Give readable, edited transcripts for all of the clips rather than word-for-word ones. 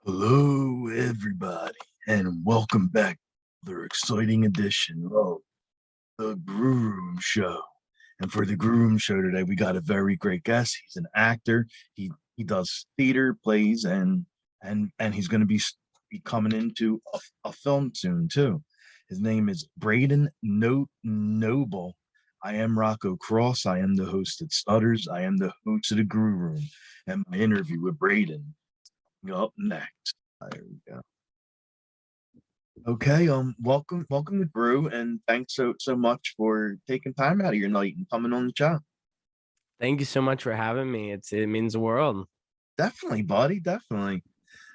Hello, everybody, and welcome back to another exciting edition of the Grue Rume Show. And for the Grue Rume Show today, we got a very great guest. He's an actor. He does theater plays, and he's going to be coming into a film soon too. His name is Brayden Noble. I am Rocco Cross. I am the host at Stutters. I am the host of the Grue Room, and my interview with Brayden up next. There we go. Okay, welcome to Brew, and thanks so much for taking time out of your night and coming on the show. Thank you so much for having me. It means the world. Definitely, buddy, definitely.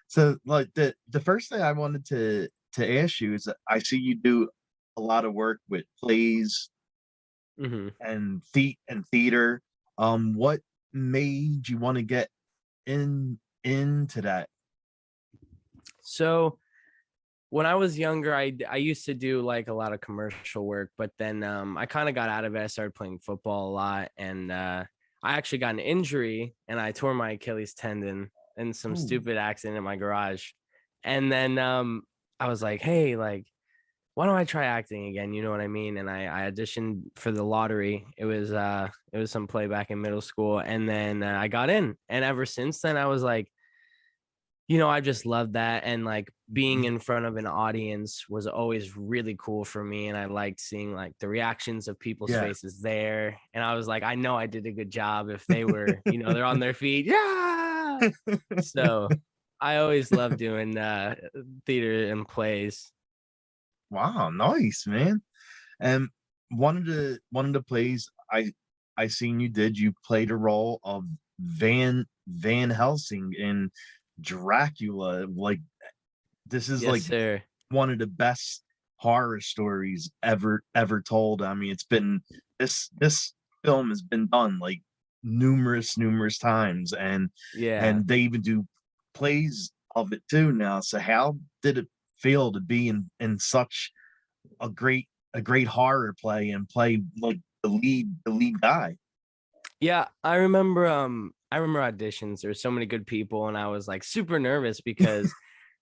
So, like the first thing I wanted to ask you is that I see you do a lot of work with plays hmm and theater. What made you want to get into that? So when I was younger, I used to do like a lot of commercial work, but then I kind of got out of it. I started playing football a lot, and I actually got an injury, and I tore my Achilles tendon in some Ooh, stupid accident in my garage. And then I was like, hey, like, why don't I try acting again? You know what I mean? And I auditioned for the lottery. It was some play back in middle school, and then I got in. And ever since then, I was like, I just loved that. And like being mhm. in front of an audience was always really cool for me. And I liked seeing like the reactions of people's Yeah. faces there. And I was like, I know I did a good job if they were, they're on their feet. Yeah. So I always loved doing theater and plays. Wow, nice, man. And one of the plays I seen you did, you played a role of Van Helsing in Dracula. Like this is Yes, like sir. one of the best horror stories ever told. I mean, it's been this film has been done like numerous times, Yeah. and they even do plays of it too now. So how did it feel to be in such a great horror play and play like the lead guy? Yeah, I remember auditions. There were so many good people, and I was like super nervous because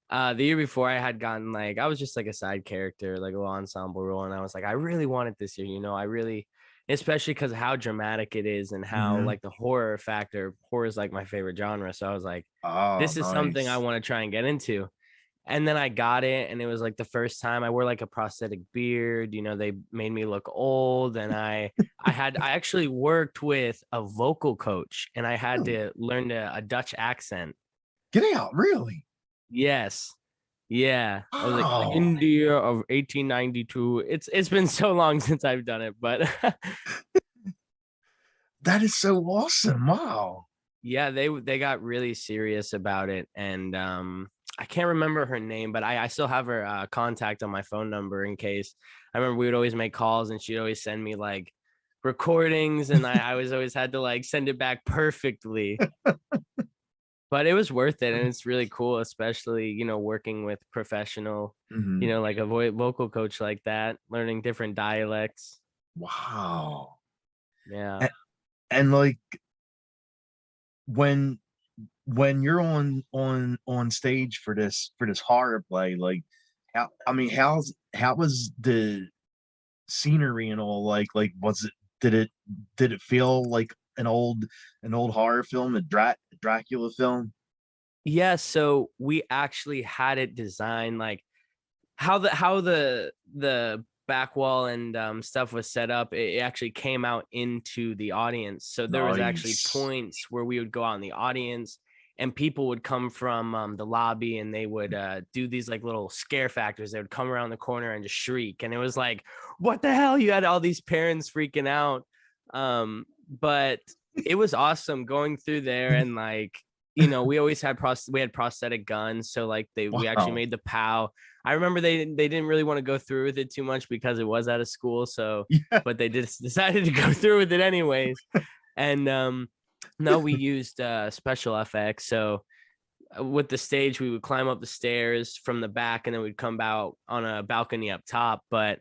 the year before I had gotten like I was just like a side character, like a little ensemble role, and I was like, I really want it this year, I really, especially because of how dramatic it is and how Hmm. like the horror factor, horror is like my favorite genre. So I was like, Oh, this is something I nice. want to try and get into. And then I got it, and it was like the first time I wore like a prosthetic beard. They made me look old, and I actually worked with a vocal coach, and I had Really? to learn a Dutch accent. Get out, really? Yes. Yeah. I was like Oh, India of 1892. It's been so long since I've done it, but that is so awesome. Wow. yeah, they got really serious about it. And I can't remember her name, but I still have her contact on my phone number in case. I remember we would always make calls, and she'd always send me like recordings, and I was always had to like send it back perfectly. But it was worth it, and it's really cool, especially working with professional, Mhm. like a vocal coach like that, learning different dialects. Wow. Yeah. And, and like when when you're on stage for this horror play, like how I mean, how was the scenery and all like was it did it feel like an old horror film, a Dracula film? Yeah, so we actually had it designed like how the back wall and stuff was set up. It actually came out into the audience, so there was actually Nice. points where we would go out in the audience, and people would come from the lobby, and they would do these like little scare factors. They would come around the corner and just shriek, and it was like, what the hell? You had all these parents freaking out. But it was awesome going through there, and like we always had we had prosthetic guns, so like we actually Wow. made the POW. I remember they didn't really want to go through with it too much because it was out of school. So, Yeah. but they just decided to go through with it anyways. And no, we used special FX. So with the stage, we would climb up the stairs from the back, and then we'd come out on a balcony up top. But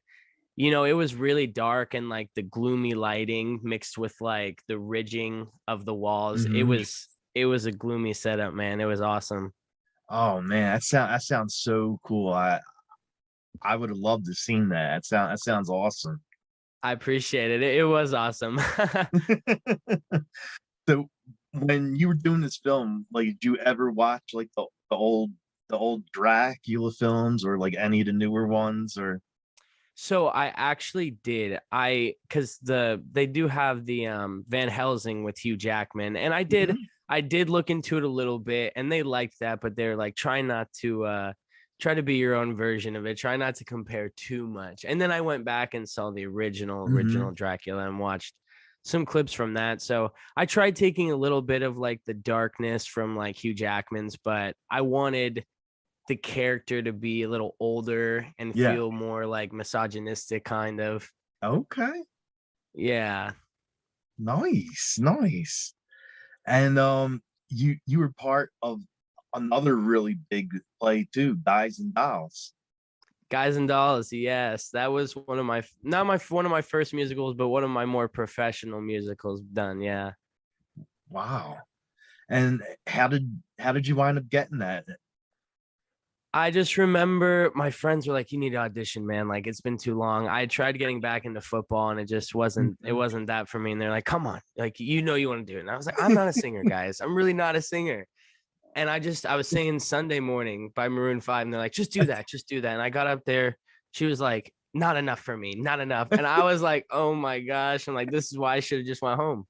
it was really dark, and like the gloomy lighting mixed with like the ridging of the walls. It Hmm. was it was a gloomy setup, man. It was awesome. Oh man, that sounds so cool. I would have loved to seen that. That sounds awesome. I appreciate it. It was awesome. So when you were doing this film, like, did you ever watch like the old Dracula films or like any of the newer ones or So I actually did. Because they do have the Van Helsing with Hugh Jackman, and Mhm. I did look into it a little bit, and they liked that, but they're like try to be your own version of it. Try not to compare too much. And then I went back and saw the original Mhm. Dracula and watched some clips from that. So I tried taking a little bit of like the darkness from like Hugh Jackman's, but I wanted the character to be a little older and Yeah. feel more like misogynistic kind of. Okay. Yeah. Nice. Nice. And you were part of another really big play too, Guys and Dolls. Guys and Dolls, yes. That was one of my not my one of my first musicals, but one of my more professional musicals done. Yeah. Wow. And how did you wind up getting that? I just remember my friends were like, "You need to audition, man. Like it's been too long." I tried getting back into football and it Mhm. wasn't that for me. And they're like, "Come on, like you want to do it." And I was like, "I'm not a singer, guys. I'm really not a singer." And I was singing Sunday Morning by Maroon 5, and they're like, just do that. And I got up there. She was like, not enough for me, not enough. And I was like, oh my gosh. I'm like, this is why I should have just went home.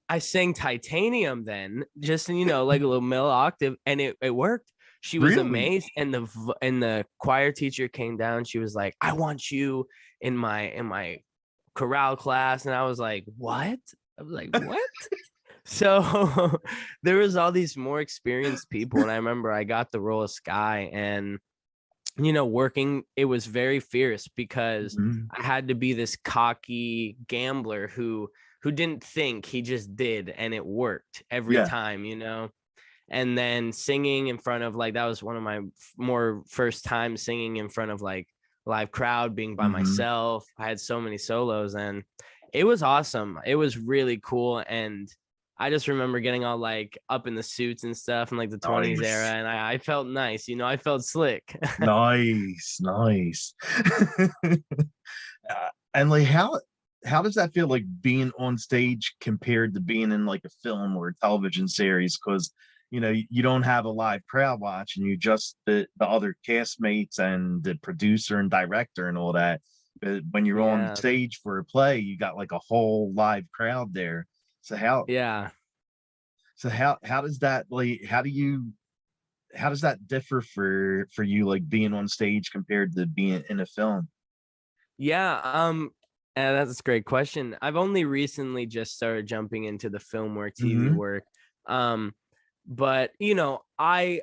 I sang Titanium then, just in, like a little middle octave, and it worked. She was Really? amazed, and the choir teacher came down. She was like, I want you in my chorale class. And I was like, what? I was like, what? So there was all these more experienced people, and I remember I got the role of Sky, and working, it was very fierce because Mhm. I had to be this cocky gambler who didn't think, he just did, and it worked every Yeah. time. And then singing in front of, like, that was one of my more first time singing in front of like live crowd, being by Mhm. myself. I had so many solos, and it was awesome. It was really cool. And I just remember getting all like up in the suits and stuff in like the 20s era, Nice. and I felt nice, I felt slick. Nice. Nice. And like how does that feel like being on stage compared to being in like a film or a television series? Because you don't have a live crowd watching you, just the other castmates and the producer and director and all that. But when you're on Yeah. stage for a play, you got like a whole live crowd there. So Yeah. how does that like how does that differ for you like being on stage compared to being in a film? Yeah. And that's a great question. I've only recently just started jumping into the film work, TV Hmm. work. Um, but I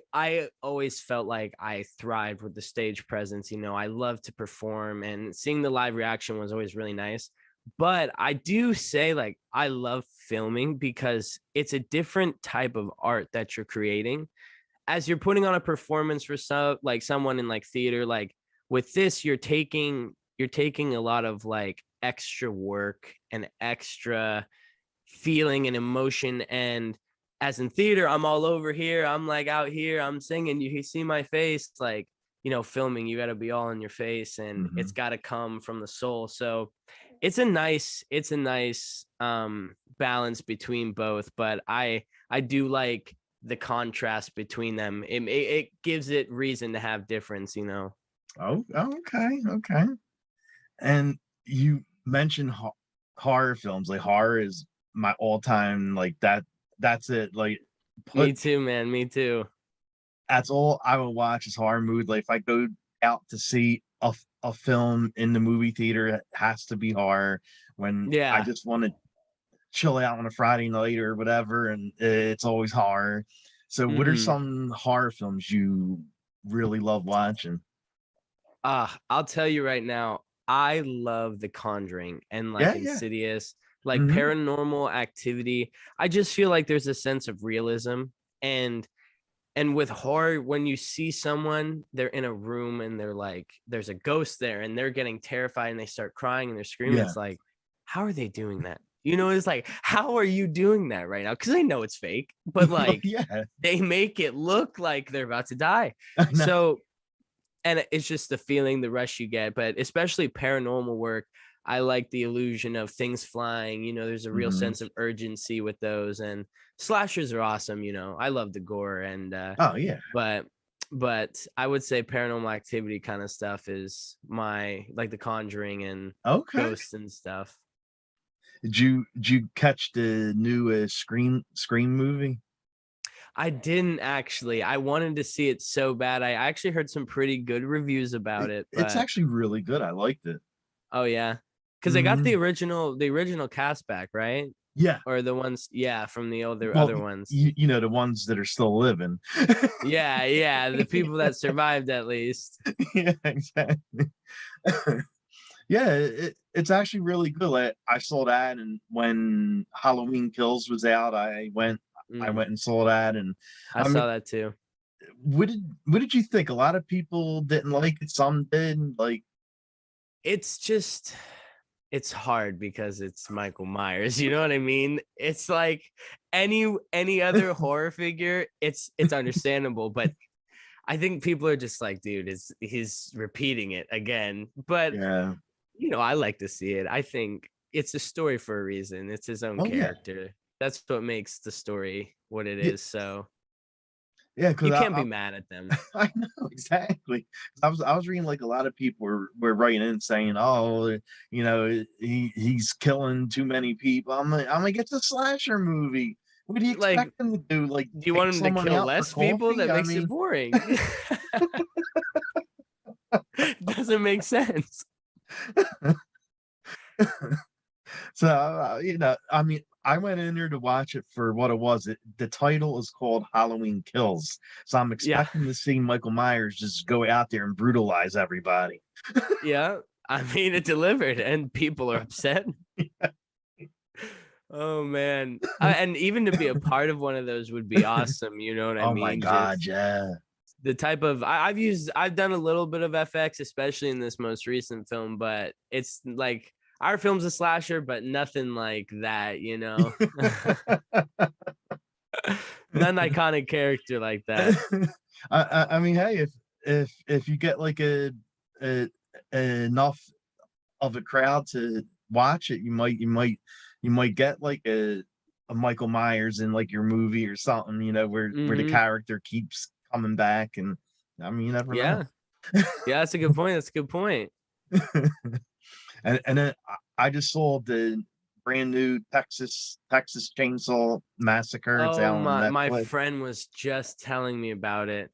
always felt like I thrived with the stage presence. I love to perform, and seeing the live reaction was always really nice. But I do say, like, I love filming because it's a different type of art that you're creating as you're putting on a performance for someone in like theater. Like with this, you're taking a lot of like extra work and extra feeling and emotion. And as in theater, I'm all over here, I'm like out here, I'm singing, you see my face. Like, filming, you got to be all in your face, and it's Hmm. got to come from the soul. So it's a nice balance between both. But I do like the contrast between them. It gives it reason to have difference. Oh, okay, okay. And you mentioned horror films. Like horror is my all-time like that. That's it. Like Me put too, man, me too. that's all I will watch is horror movies. Like if I go out to see a film in the movie theater, it has to be horror. When I Yeah. just want to chill out on a Friday night or whatever, and it's always horror. So, what are Mm-hmm. some horror films you really love watching? I'll tell you right now, I love The Conjuring and like Yeah, yeah. Insidious, like Hmm. Paranormal Activity. I just feel like there's a sense of realism. And and with horror, when you see someone, they're in a room and they're like, there's a ghost there, and they're getting terrified and they start crying and they're screaming. Yeah. It's like, how are they doing that? It's like, how are you doing that right now? Because I know it's fake, but like Yeah, they make it look like they're about to die. I know. So, and it's just the feeling, the rush you get, but especially paranormal work. I like the illusion of things flying. There's a real Mhm. sense of urgency with those, and slashers are awesome. I love the gore, Oh yeah. but I would say paranormal activity kind of stuff is my like The Conjuring and Okay. ghosts and stuff. Did you catch the new Scream movie? I didn't actually. I wanted to see it so bad. I actually heard some pretty good reviews about it, It's but actually really good. I liked it. oh yeah, because they got the Hmm. original cast back, right? Yeah. Or the ones, yeah, from the Well, other ones. you know the ones that are still living. Yeah, yeah, the people that survived at least. Yeah, exactly. Yeah, it's actually really good. I saw that, and when Halloween Kills was out, I Mm, went and saw that, and I I saw mean, that too. what did you think? A lot of people didn't like it. Some did. Like, It's just it's hard because it's Michael Myers, you know what I mean? It's like any other horror figure, it's understandable, but I think people are just like, dude, he's repeating it again. But yeah. I like to see it. I think it's a story for a reason. It's his own Oh yeah. character. That's what makes the story what it Yeah. is. So Yeah. Because you can't be mad at them. I know exactly. I was reading like a lot of people were writing in saying, "Oh, he's killing too many people." I'm like, it's a slasher movie. What do you Like, expect him to do? Like do you want take him to someone kill out for less people? coffee? That I makes it mean, boring. Doesn't make sense. so I mean, I went in there to watch it for what it was. The title is called Halloween Kills, so I'm Yeah. expecting to see Michael Myers just go out there and brutalize everybody. Yeah. I mean, it delivered and people are upset. Oh man. And even to be a part of one of those would be awesome. You know what I Oh my mean? God, Just yeah. the type of I've done a little bit of FX, especially in this most recent film, but it's like our film's a slasher, but nothing like that. None iconic character like that. I mean, hey, if you get like a enough of a crowd to watch it, you might get like a Michael Myers in like your movie or something, where the Hmm. character keeps coming back, and I mean, you never know. Yeah. Yeah, that's a good point. That's a good point. And then I just saw the brand new Texas Chainsaw Massacre. It's Oh out on my Netflix. friend was just telling me about it.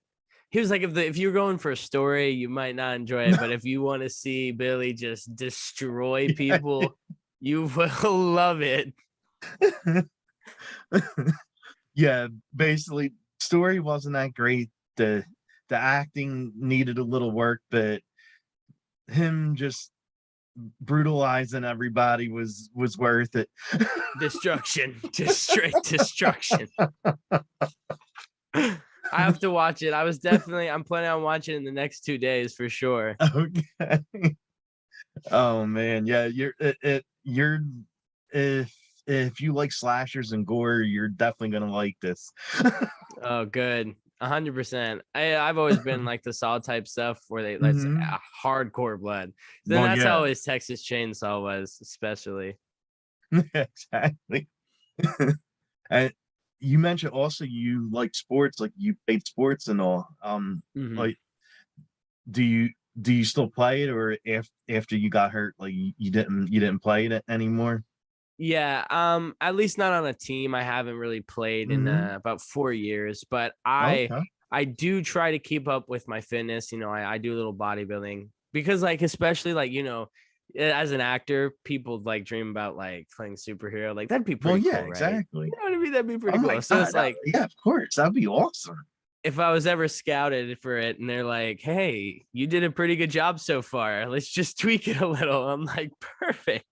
He was like, if you're going for a story, you might not enjoy it, but if you want to see Billy just destroy people, you will love it. Yeah, basically, story wasn't that great. The acting needed a little work, but him just brutalizing everybody was worth it. Destruction, just straight destruction. I have to watch it. I'm planning on watching it in the next 2 days for sure. Okay. Oh man, yeah, you're if you like slashers and gore, you're definitely gonna like this. Oh, good. 100%. I've always been like the Saw type stuff where let's Hmm. hardcore blood. Then Well, that's yeah, how his Texas Chainsaw was, especially. exactly. And you mentioned also you like sports, like you played sports and all. Mhm. Like, do you do you still play it, or after you got hurt, like you didn't play it anymore? Yeah, at least not on a team. I haven't really played in Hmm. about 4 years, but I Okay. I do try to keep up with my fitness. I do a little bodybuilding because like especially like as an actor, people like dream about like playing superhero. Like that'd be Well, pretty yeah, cool, right? exactly. You know what I mean? That'd be Oh pretty my cool. So God, it's like yeah, of course, that'd be awesome. if I was ever scouted for it and they're like, "Hey, you did a pretty good job so far. Let's just tweak it a little." I'm like, "Perfect."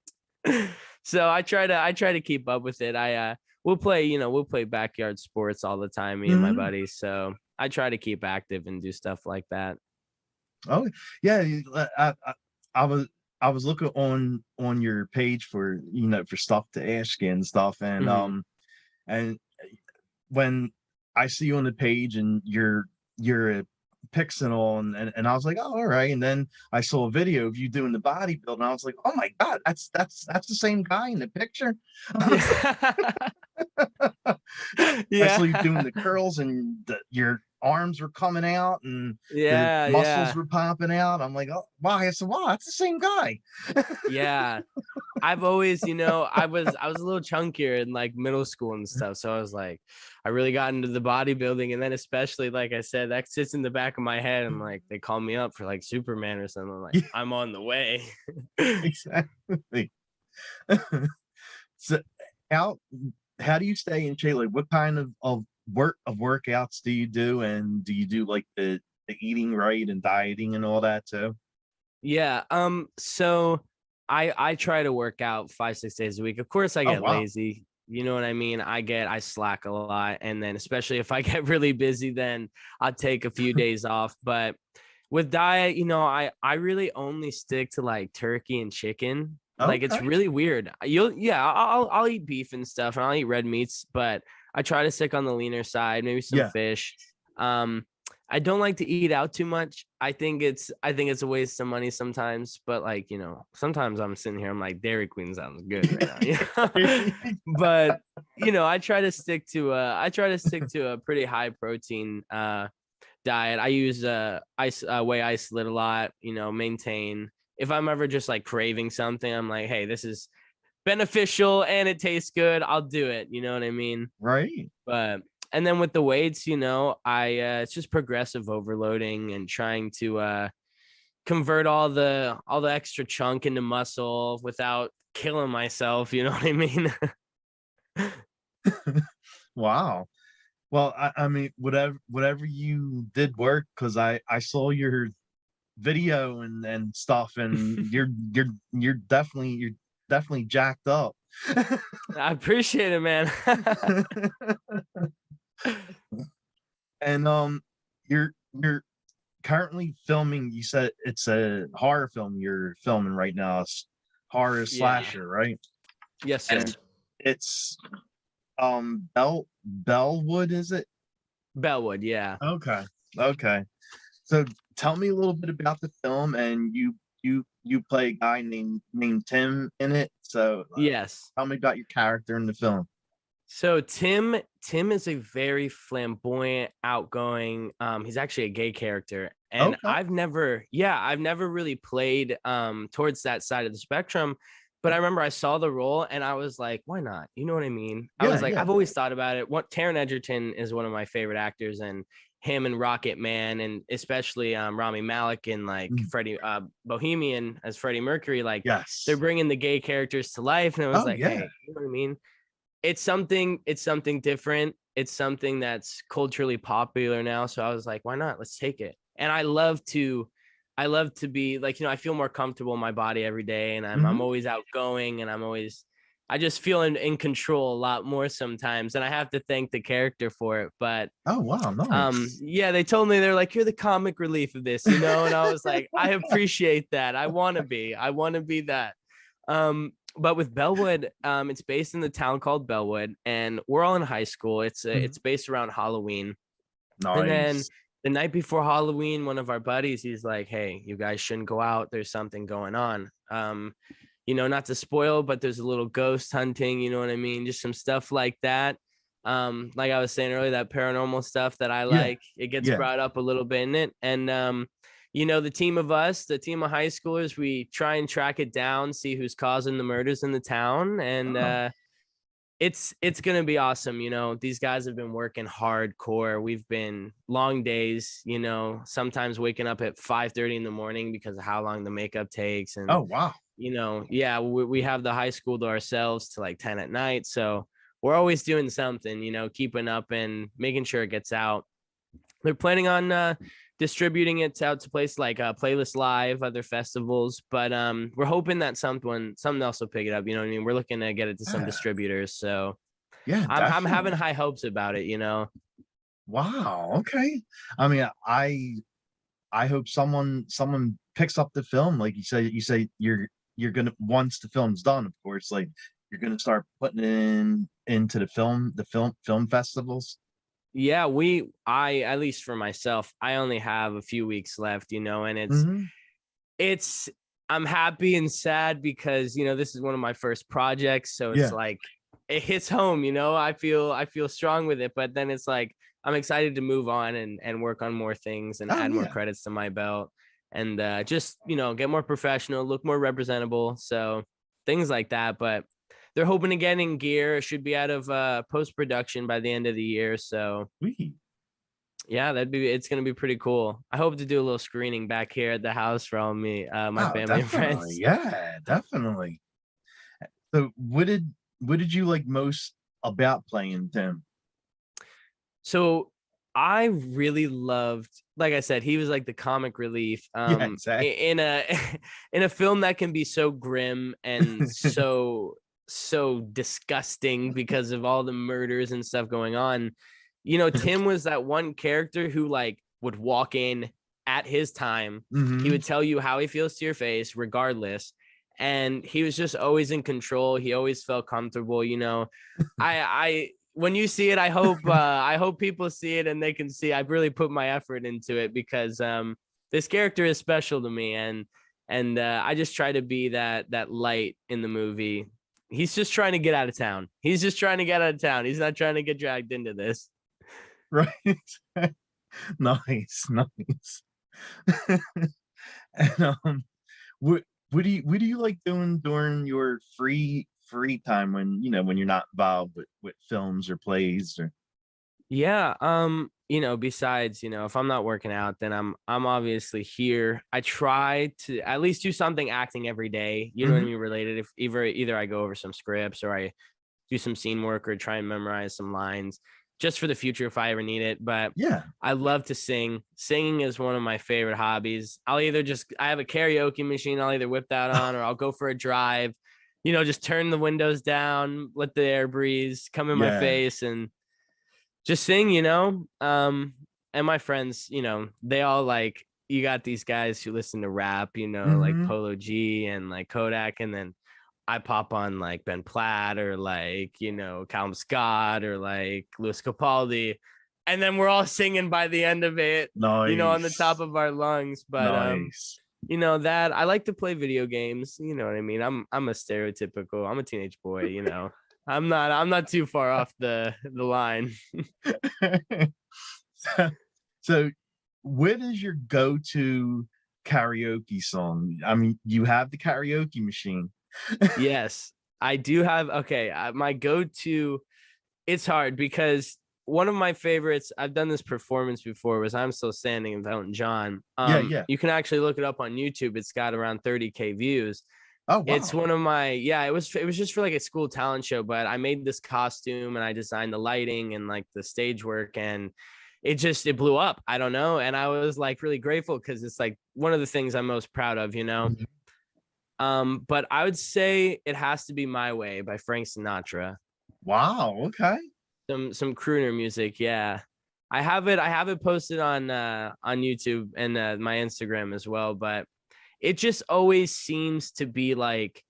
So I try to keep up with it. We'll play backyard sports all the time, me and my Hmm. buddies. So I try to keep active and do stuff like that. Oh yeah, I was. I was looking on your page for, for stuff to ask you and stuff, Mhm. and when I see you on the page and you're a pics and all, and I was like, oh, all right. And then I saw a video of you doing the bodybuilding. And I was like, oh my god, that's the same guy in the picture. Yeah. I saw you Yeah. doing the curls and your arms were coming out and the Yeah, muscles yeah. were popping out. I'm like, oh wow. I said, wow, that's the same guy. Yeah. I've always, I was a little chunkier in like middle school and stuff. So I was like, I really got into the bodybuilding. And then especially, like I said, that sits in the back of my head. And like they call me up for like Superman or something. I'm like, Yeah, I'm on the way. exactly. So how how do you stay in shape? Like what kind of workouts do you do? And do you do like the eating right and dieting and all that too? Yeah. So I try to work out 5, 6 days a week. Of course I Oh get wow. lazy. You know what I mean? I slack a lot. And then especially if I get really busy, then I'll take a few days off. But with diet, I really only stick to like turkey and chicken. Like it's Okay. really weird. I'll eat beef and stuff and I'll eat red meats, but I try to stick on the leaner side, maybe some Yeah. fish. Um, I don't like to eat out too much. I think it's a waste of money sometimes, but like, sometimes I'm sitting here, I'm like, Dairy Queen sounds good right now. But I try to stick to a pretty high protein diet. I use whey isolate a lot, maintain. If I'm ever just like craving something, I'm like, hey, this is beneficial and it tastes good. I'll do it. You know what I mean? Right. But and then with the weights, I it's just progressive overloading and trying to convert all the extra chunk into muscle without killing myself. You know what I mean? Wow. Well, I mean, whatever you did work, because I saw your video and stuff, and you're definitely jacked up. I appreciate it, man. And you're currently filming. You said it's a horror film you're filming right now. It's horror Yeah. slasher, right? Yes, sir. And it's Bellwood, is it? Bellwood. Yeah. Okay. Okay. So tell me a little bit about the film, and you play a guy named Tim in it. So Yes. tell me about your character in the film. So Tim is a very flamboyant, outgoing. He's actually a gay character, and Okay. I've never really played towards that side of the spectrum. But I remember I saw the role and I was like, why not? You know what I mean? I was Yeah, like, yeah. I've always thought about it. What Taron Egerton is one of my favorite actors, and him and Rocket Man, and especially Rami Malek and like Mm, Freddie Bohemian as Freddie Mercury, like they're yes. bringing the gay characters to life. And I was Oh like, yeah. hey, you know what I mean? It's something different. It's something that's culturally popular now. So I was like, why not? Let's take it. And I love to be like, I feel more comfortable in my body every day, and I'm Mhm. always outgoing, and I just feel in control a lot more sometimes. And I have to thank the character for it. But Oh wow, nice. yeah, they told me, they're like, you're the comic relief of this, and I was like, I appreciate that. I want to be that. But with Bellwood, it's based in the town called Bellwood, and we're all in high school. It's Mhm. it's based around Halloween, and then Nice. the night before Halloween, one of our buddies, he's like, hey, you guys shouldn't go out. There's something going on. Not to spoil, but there's a little ghost hunting. You know what I mean? Just some stuff like that. Like I was saying earlier, that paranormal stuff that I Yeah, like, it gets yeah. brought up a little bit in it. And the team of high schoolers, we try and track it down, see who's causing the murders in the town, and Oh, it's gonna be awesome. These guys have been working hardcore. We've been long days, sometimes waking up at 5:30 in the morning because of how long the makeup takes. And oh wow. yeah, we have the high school to ourselves to like 10 at night. So we're always doing something, keeping up and making sure it gets out. They're planning on distributing it out to places like Playlist Live, other festivals, but we're hoping that something else will pick it up. You know what I mean? We're looking to get it to some Yeah, distributors, so yeah, I'm having definitely. high hopes about it. Wow. Okay. I mean, I hope someone picks up the film. Like you say you're gonna, once the film's done, of course, like you're gonna start putting into the film festivals. Yeah, I at least for myself, I only have a few weeks left, and Hmm. it's I'm happy and sad because, this is one of my first projects, so it's Yeah. like it hits home, I feel strong with it, but then it's like I'm excited to move on and work on more things and Oh add more yeah. credits to my belt and just, get more professional, look more representable, so things like that, but they're hoping to get in gear. It should be out of post production by the end of the year, so Sweet. yeah, it's gonna be pretty cool. I hope to do a little screening back here at the house for all my Oh, family and definitely. friends. Yeah, definitely. So what did you like most about playing Tim? So I really loved, like I said, he was like the comic relief. Yeah, exactly. In a in a film that can be so grim and so disgusting because of all the murders and stuff going on. Tim was that one character who like would walk in at his time. He Hmm. would tell you how he feels to your face, regardless. And he was just always in control. He always felt comfortable. I when you see it, I hope people see it and they can see I've really put my effort into it because this character is special to me and I just try to be that light in the movie. He's just trying to get out of town. He's just trying to get out of town. He's not trying to get dragged into this. Right. Nice, nice. And what what do you like doing during your free time when when you're not involved with films or plays or Yeah, besides, if I'm not working out, then I'm obviously here. I try to at least do something acting every day. You know what I Mhm. mean? Related. If either I go over some scripts or I do some scene work or try and memorize some lines just for the future if I ever need it. But Yeah. I love to sing. Singing is one of my favorite hobbies. I have a karaoke machine. I'll either whip that on or I'll go for a drive. Just turn the windows down, let the air breeze come in my Yeah. face and just sing. And my friends, they all like you got these guys who listen to rap, like Mhm. Polo G and like Kodak, and then I pop on like Ben Platt or like, Calum Scott or like Louis Capaldi. And then we're all singing by the end of it, on the top Nice. of our lungs. But Nice. that I like to play video games, you know what I mean? I'm a stereotypical, I'm a teenage boy, I'm not too far off the line. So, so what is your go-to karaoke song? I mean, you have the karaoke machine. Yes, I do have. Okay, my go-to. It's hard because one of my favorites. I've done this performance before. Was I'm Still Standing with Elton John. Yeah, yeah. You can actually look it up on YouTube. It's got around 30K views. Oh, It's wow. one of my yeah. It was just for like a school talent show, but I made this costume and I designed the lighting and like the stage work and it blew up. I don't know, and I was like really grateful because it's like one of the things I'm most proud of. Mhm. But I would say it has to be My Way by Frank Sinatra. Wow, okay. Some crooner music, yeah. I have it posted on YouTube and my Instagram as well, but it just always seems to be like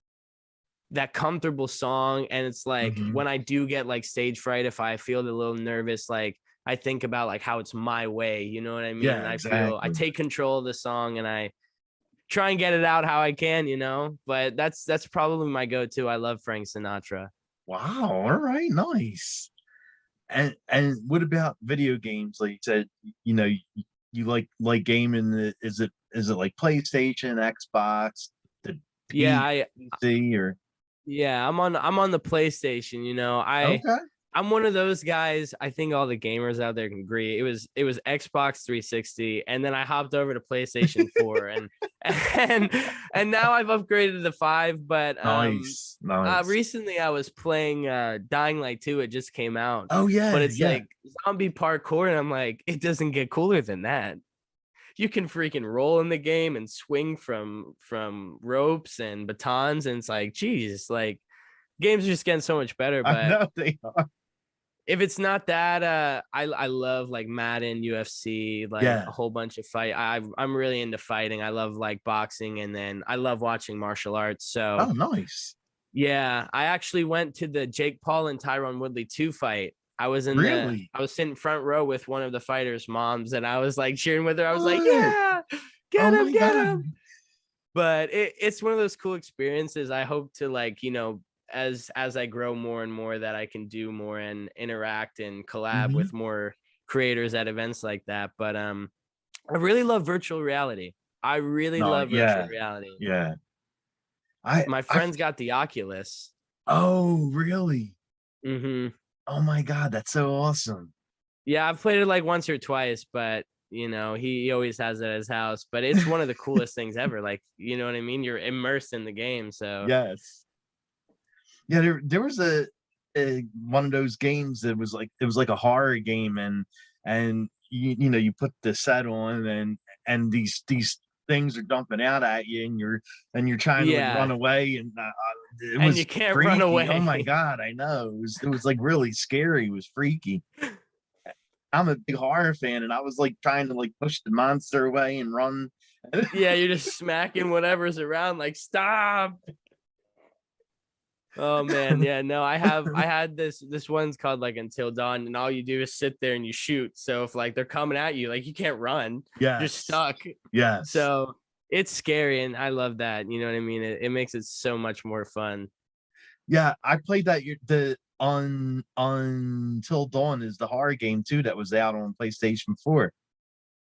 that comfortable song. And it's like Mhm. when I do get like stage fright, if I feel a little nervous, like I think about like how it's my way, you know what I mean? And Yeah, I exactly. take control of the song and I try and get it out how I can, but that's probably my go-to. I love Frank Sinatra. Wow, all right, nice. And what about video games? Like you said, you like gaming. Is it like PlayStation, Xbox, the Yeah, I PC, or yeah, I'm on the PlayStation, okay? I'm one of those guys. I think all the gamers out there can agree. It was Xbox 360, and then I hopped over to PlayStation 4, and and now I've upgraded to the 5. But Nice, nice. recently I was playing Dying Light 2. It just came out, Oh but yeah, it's yeah. like zombie parkour, and I'm like, it doesn't get cooler than that. You can freaking roll in the game and swing from ropes and batons, and it's like, geez, like games are just getting so much better. I But know they are. if it's not that, I love like Madden, UFC, like Yeah. a whole bunch of fight. I'm really into fighting. I love like boxing, and then I love watching martial arts. So Oh, nice. yeah, I actually went to the Jake Paul and Tyron Woodley 2 fight. Really? I was sitting front row with one of the fighters' moms, and I was like cheering with her. I was like, What? yeah, Oh my get God. him. But it's one of those cool experiences. I hope to like, as I grow more and more, that I can do more and interact and collab Hmm. with more creators at events like that. But I really love virtual reality. I really No, love virtual yeah, reality. yeah. My I, friend's got the Oculus. oh, really? Hmm. Oh my God, that's so awesome. Yeah, I've played it like once or twice, but he always has it at his house. But it's one of the coolest things ever. Like, you know what I mean? You're immersed in the game. So Yes. Yeah, there was a one of those games that was like, it was like a horror game, and you put the set on, and these things are dumping out at you, and you're trying to like run yeah, away, and it and you was can't run freaky. Oh my away. God, I know. It was like really scary. It was freaky. I'm a big horror fan, and I was like trying to like push the monster away and run. Yeah, you're just smacking whatever's around, like stop. Oh man, yeah, no, I had this one's called like Until Dawn, and all you do is sit there and you shoot. So if like they're coming at you, like you can't run, you're Yes, stuck. yes. So it's scary, and I love that. You know what I mean? It makes it so much more fun. Yeah, I played that the on Until Dawn is the horror game too that was out on PlayStation 4.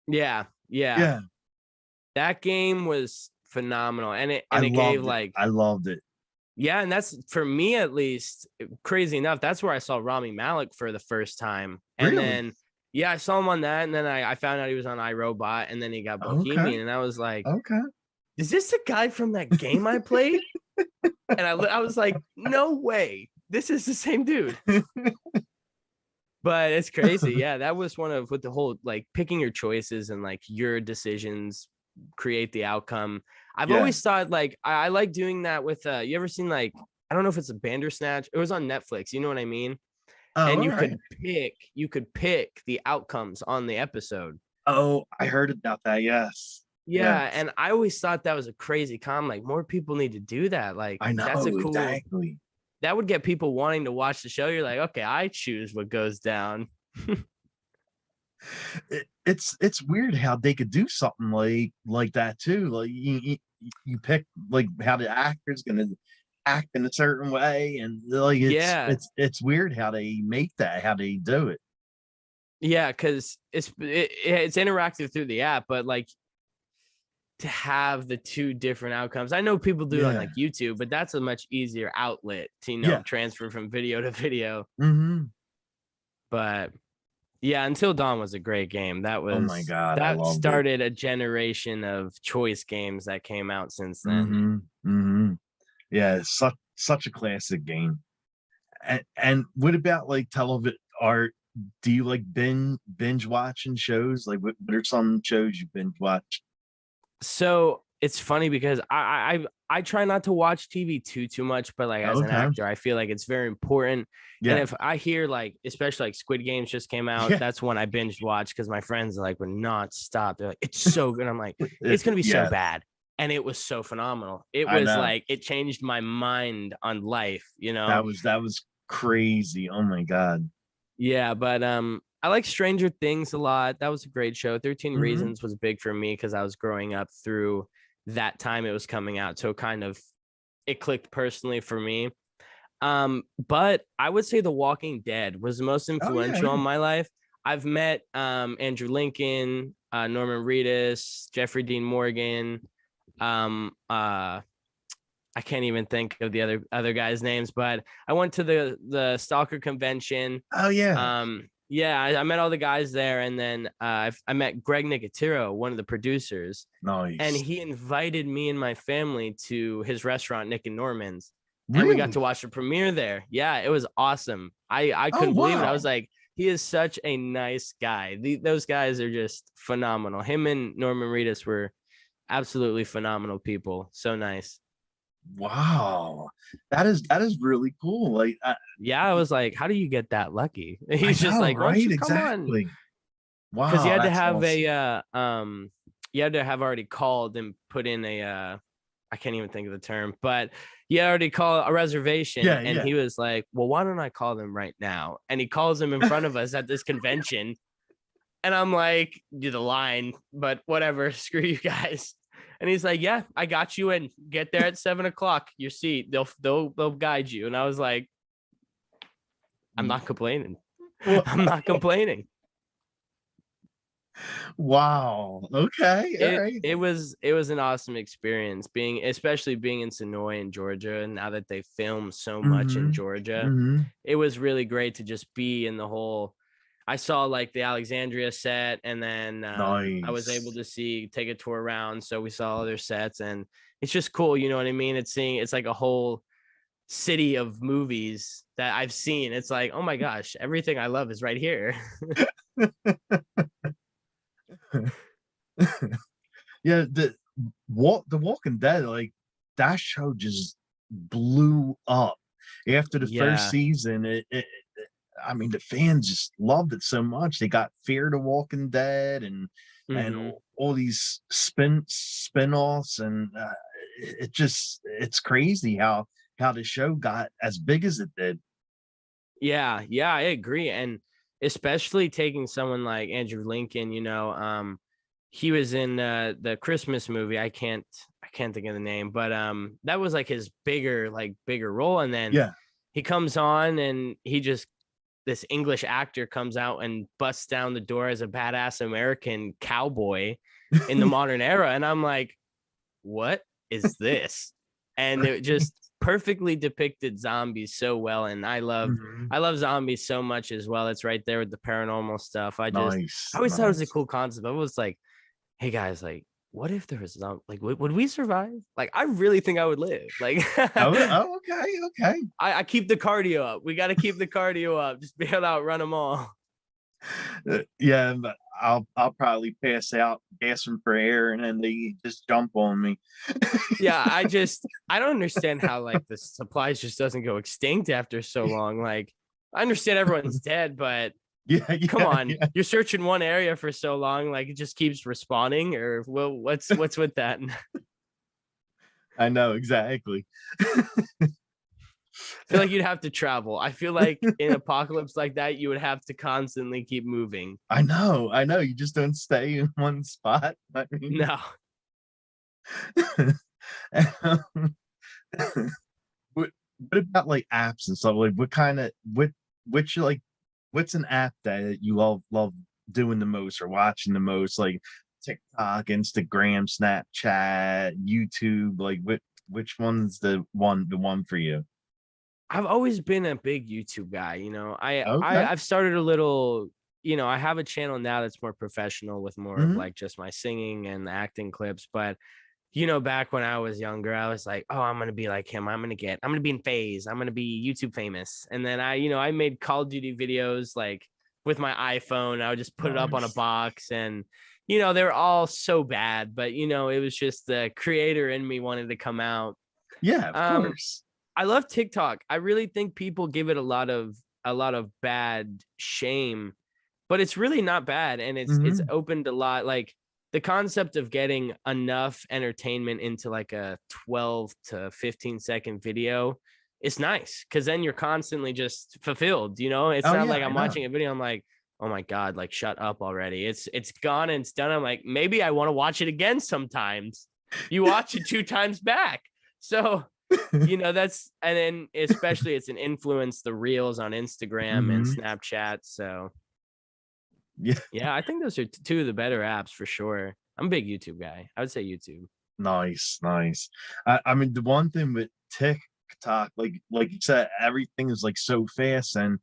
Yeah, yeah. Yeah, That game was phenomenal. And it I gave loved it. like, I loved it. yeah, and that's for me at least, crazy enough. That's where I saw Rami Malek for the first time. And Really? then yeah, I saw him on that, and then I found out he was on iRobot, and then he got Okay. Bohemian, and I was like, Okay. is this the guy from that game I played? And I was like, no way. This is the same dude. But it's crazy. Yeah, that was one of with the whole like picking your choices and like your decisions create the outcome. I've Yeah. always thought like I like doing that with you ever seen like I don't know if it's a Bandersnatch. It was on Netflix, you know what I mean? Oh, And all right. you could pick the outcomes on the episode. Oh, I heard about that. Yes. Yeah, Yes. and I always thought that was a crazy con. Like more people need to do that. Like I that's a know cool exactly. that would get people wanting to watch the show. You're like, okay, I choose what goes down. It's weird how they could do something like that too. Like you pick like how the actor's gonna act in a certain way, and like Yeah. it's weird how they make that, how they do it. Yeah, because it's interactive through the app, but like to have the two different outcomes. I know people do it on Yeah. like YouTube, but that's a much easier outlet to Yeah. transfer from video to video. Hmm. But yeah, Until Dawn was a great game. Oh my God, I That loved it. started a generation of choice games that came out since then. Hmm. Hmm. Yeah, it's such a classic game. And what about like television art? Do you like binge watching shows? Like what are some shows you binge watch? So it's funny because I try not to watch TV too much, but like as an Okay. actor, I feel like it's very important. And Yeah. if I hear like, especially like Squid Games just came out, Yeah. that's when I binge watch because my friends like would not stop. They're like, it's so good. I'm like, it's gonna be so Yeah, bad. And it was so phenomenal. It I was know. like it changed my mind on life, you That know? was crazy. Oh my God. Yeah, but I like Stranger Things a lot. That was a great show. 13 Hmm. Reasons was big for me because I was growing up through that time it was coming out. So kind of it clicked personally for me. But I would say The Walking Dead was the most Oh yeah, influential yeah. on my life. I've met Andrew Lincoln, Norman Reedus, Jeffrey Dean Morgan, I can't even think of the other guys' names, but I went to the Stalker convention. Oh yeah. Yeah, I met all the guys there, and then I met Greg Nicotero, one of the producers, and Nice. he invited me and my family to his restaurant, Nick and Norman's, and we got to Really? watch the premiere there. Yeah, it was awesome. I Oh couldn't believe it. I was wow. like, he is such a nice guy. Those guys are just phenomenal. Him and Norman Reedus were absolutely phenomenal people. So nice. Wow, that is really cool. Like Yeah, I was like, how do you get that lucky? I He's just know, like, why don't right? you come on? Exactly. Because Wow, that's awesome. you had to have already called and put in I can't even think of the term, but you already called a reservation, Yeah, and yeah. he was like, well, why don't I call them right now? And he calls them in front of us at this convention, and I'm like, do the line, but whatever, screw you guys. And he's like, yeah, I got you in. Get there at 7 o'clock. Your seat. They'll guide you. And I was like, I'm not complaining. I'm not complaining. Wow. Okay. All it right. it was it was an awesome experience, being especially being in Sonoy in Georgia, and now that they film so much in Mm-hmm. Georgia. Mm-hmm. It was really great to just be in the whole. I saw like the Alexandria set, and then I was able Nice. to take a tour around, so we saw other sets, and it's just cool, you know what I mean? It's like a whole city of movies that I've seen. It's like, oh my gosh, everything I love is right here. Yeah, the Walking Dead, like that show just blew up after the first Yeah. season. I mean, the fans just loved it so much. They got Fear the Walking Dead and Hmm. all these spin-offs, and it's crazy how the show got as big as it did. Yeah, I agree. And especially taking someone like Andrew Lincoln, he was in the Christmas movie. I can't think of the name, but that was like his bigger role. And then Yeah. he comes on, and this English actor comes out and busts down the door as a badass American cowboy in the modern era. And I'm like, what is this? And it just perfectly depicted zombies so well. And I love Mhm. I love zombies so much as well. It's right there with the paranormal stuff. I Nice, always thought it was a nice. cool concept. I was like, hey guys, like, what if there was like, would we survive? Like, I really think I would live. Like, Oh, okay, okay. I keep the cardio up. We got to keep the cardio up. Just be able to outrun them all. Yeah, but I'll probably pass out gasping for air, and then they just jump on me. Yeah, I don't understand how like the supplies just doesn't go extinct after so long. Like, I understand everyone's dead, but Yeah, come yeah, on, yeah. you're searching one area for so long, like it just keeps respawning, or well, what's with that? I I know exactly. feel like you'd have to travel. I feel like in apocalypse like that, you would have to constantly keep moving. I know, I know. You just don't stay in one spot. I mean, No. um, what about like apps and stuff? Like, what kind of which like what's an app that you all love doing the most or watching the most? Like TikTok, Instagram, Snapchat, YouTube. Like, which one's the one for you? I've always been a big YouTube guy. Okay. I've started a little. I have a channel now that's more professional with more of Hmm. like just my singing and acting clips. But back when I was younger, I was like, oh, I'm gonna be like him. I'm gonna be in phase. I'm gonna be YouTube famous. And then I made Call of Duty videos like with my iPhone. I would just put it up on a Nice. box, and they were all so bad, but it was just the creator in me wanted to come out. Yeah, of Um, course. I love TikTok. I really think people give it a lot of bad shame, but it's really not bad, and it's Hmm. opened a lot. Like the concept of getting enough entertainment into like a 12 to 15-second video is nice, because then you're constantly just fulfilled. It's Oh not yeah, like I I'm know. watching a video, I'm like, oh my god, like shut up already. It's gone and it's done. I'm like, maybe I want to watch it again sometimes. You watch it two times back. So that's, and then especially it's an influence, the reels on Instagram and Hmm. Snapchat. So Yeah, yeah, I think those are two of the better apps for sure. I'm a big YouTube guy. I would say YouTube. nice, nice. I mean, the one thing with TikTok, like you said, everything is like so fast, and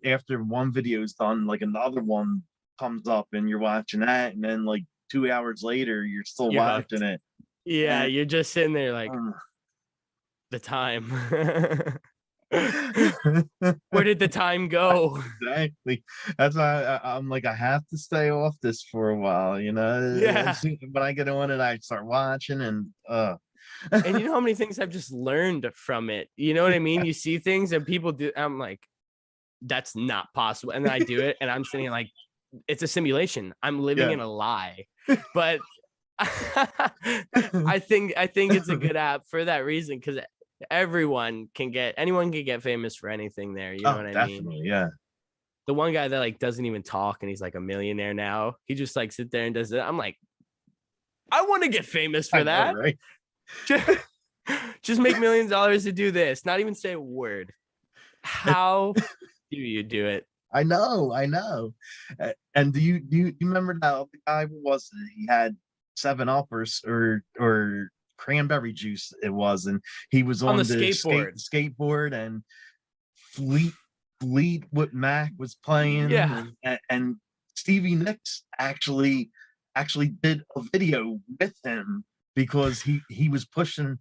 after one video is done, like another one comes up, and you're watching that, and then like 2 hours later, you're still You're watching hooked. it. Yeah, And you're just sitting there like uh, the time. Where did the time go? exactly. That's why I'm like, I have to stay off this for a while. Yeah. When I get on it, I start watching, and And you know how many things I've just learned from it? You know what I mean? You see things and people do. I'm like, that's not possible. And then I do it and I'm sitting like, it's a simulation. I'm living in a lie. But I think it's a good app for that reason, because anyone can get famous for anything there. You know what I definitely, mean? yeah. The one guy that like doesn't even talk and he's like a millionaire now. He just like sit there and does it. I'm like, I want to get famous for that. Know, right? Just make millions of dollars to do this. Not even say a word. How do you do it? I know. And do you remember now the guy who was it? He had 7 Up or cranberry juice it was, and he was on the skateboard, and Fleetwood Mac was playing, and Stevie Nicks actually did a video with him because he was pushing,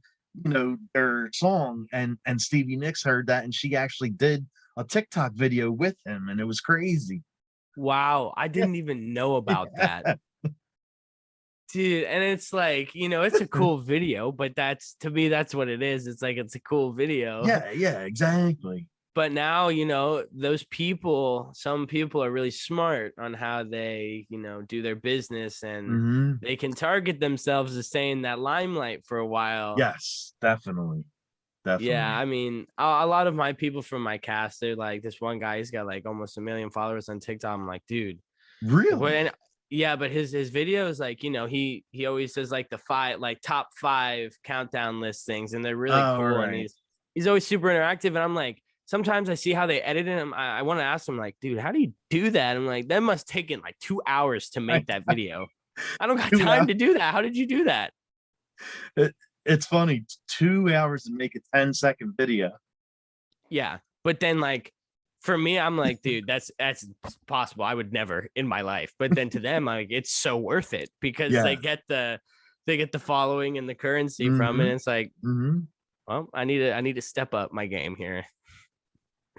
their song, and Stevie Nicks heard that, and she actually did a TikTok video with him, and it was crazy. Wow, I didn't even know about that. Dude, and it's like, it's a cool video, but to me, that's what it is. It's like, it's a cool video. Yeah, exactly. But now, some people are really smart on how they, do their business, and they can target themselves to stay in that limelight for a while. Yes, definitely. Yeah, I mean, a lot of my people from my cast, they're like, this one guy, he's got like almost 1 million followers on TikTok. I'm like, dude, really? But his videos, like, he always says like the top 5 countdown listings, and they're really cool. Right. And he's always super interactive. And I'm like, sometimes I see how they edit him. I want to ask him, like, dude, how do you do that? I'm like, that must take like 2 hours to make that video. I don't got time to do that. How did you do that? It's funny, 2 hours to make a 10-second video. Yeah, but then like for me, I'm like, dude, that's possible. I would never in my life. But then to them, like, it's so worth it because they get the following and the currency from it. And it's like, well, I need to step up my game here.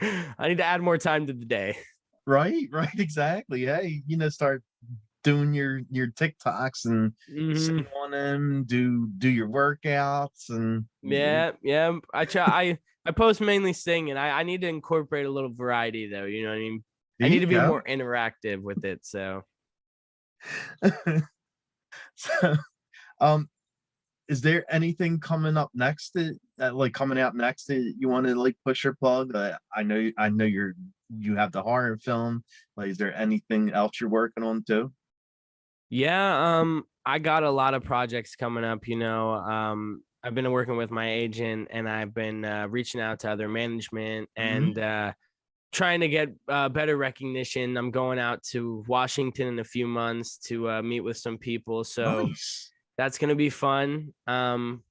I need to add more time to the day. Right, exactly. Hey, start doing your TikToks and sing on them, do your workouts, and yeah. I post mainly singing. I need to incorporate a little variety though. You know what I mean? I need to be more interactive with it. So, is there anything coming up next that you want to like push or plug? I know you have the horror film. Like, is there anything else you're working on too? Yeah, I got a lot of projects coming up, I've been working with my agent, and I've been reaching out to other management and trying to get better recognition. I'm going out to Washington in a few months to meet with some people. So that's going to be fun.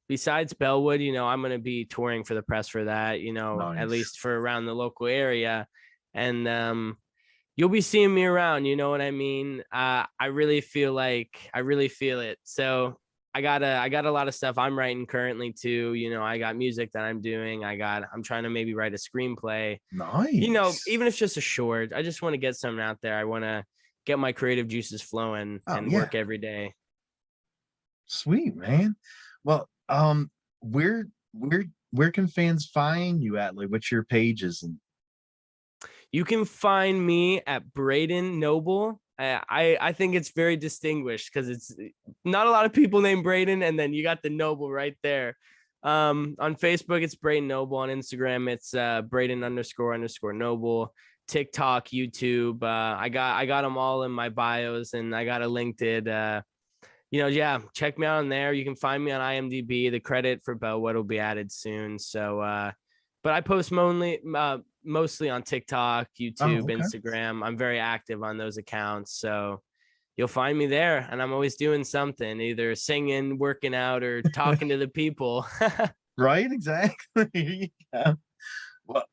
Besides Bellwood, I'm going to be touring for the press for that, at least for around the local area. And you'll be seeing me around, you know what I mean? I really feel it. So I got a lot of stuff I'm writing currently too. I got music that I'm doing. I'm trying to maybe write a screenplay. Nice. Even if it's just a short, I just want to get something out there. I want to get my creative juices flowing and work every day. Sweet, man. Well, where can fans find you at? Like, what's your pages? And you can find me at Brayden Noble. I think it's very distinguished because it's not a lot of people named Brayden, and then you got the Noble right there. On Facebook, it's Brayden Noble. On Instagram, it's Brayden__Noble. TikTok, YouTube. I got them all in my bios, and I got a LinkedIn. Check me out on there. You can find me on IMDb. The credit for Bellwood will be added soon. So, but I post mostly on TikTok, YouTube, Instagram. I'm very active on those accounts. So you'll find me there, and I'm always doing something, either singing, working out, or talking to the people. Right. Exactly. Yeah. Well,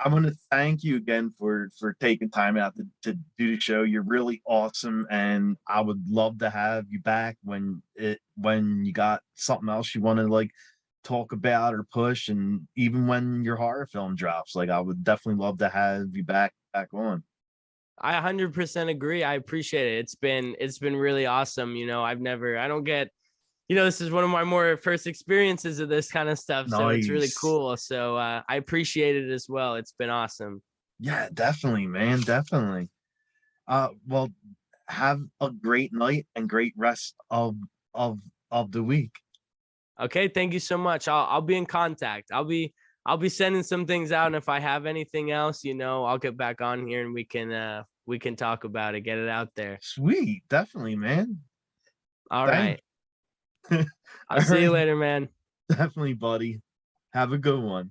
I want to thank you again for taking time out to do the show. You're really awesome, and I would love to have you back when you got something else you want to like talk about or push, and even when your horror film drops. Like, I would definitely love to have you back on. I 100% agree. I appreciate it. It's been really awesome. I don't get this is one of my more first experiences of this kind of stuff. So it's really Nice. cool. So I appreciate it as well. It's been awesome. Yeah, definitely, man. Definitely. Well, have a great night and great rest of of the week. Okay, thank you so much. I'll be in contact. I'll be sending some things out, and if I have anything else, I'll get back on here and we can talk about it, get it out there. Sweet, definitely, man. All Thank. right. All I'll see you right, later, man. definitely, buddy. Have a good one.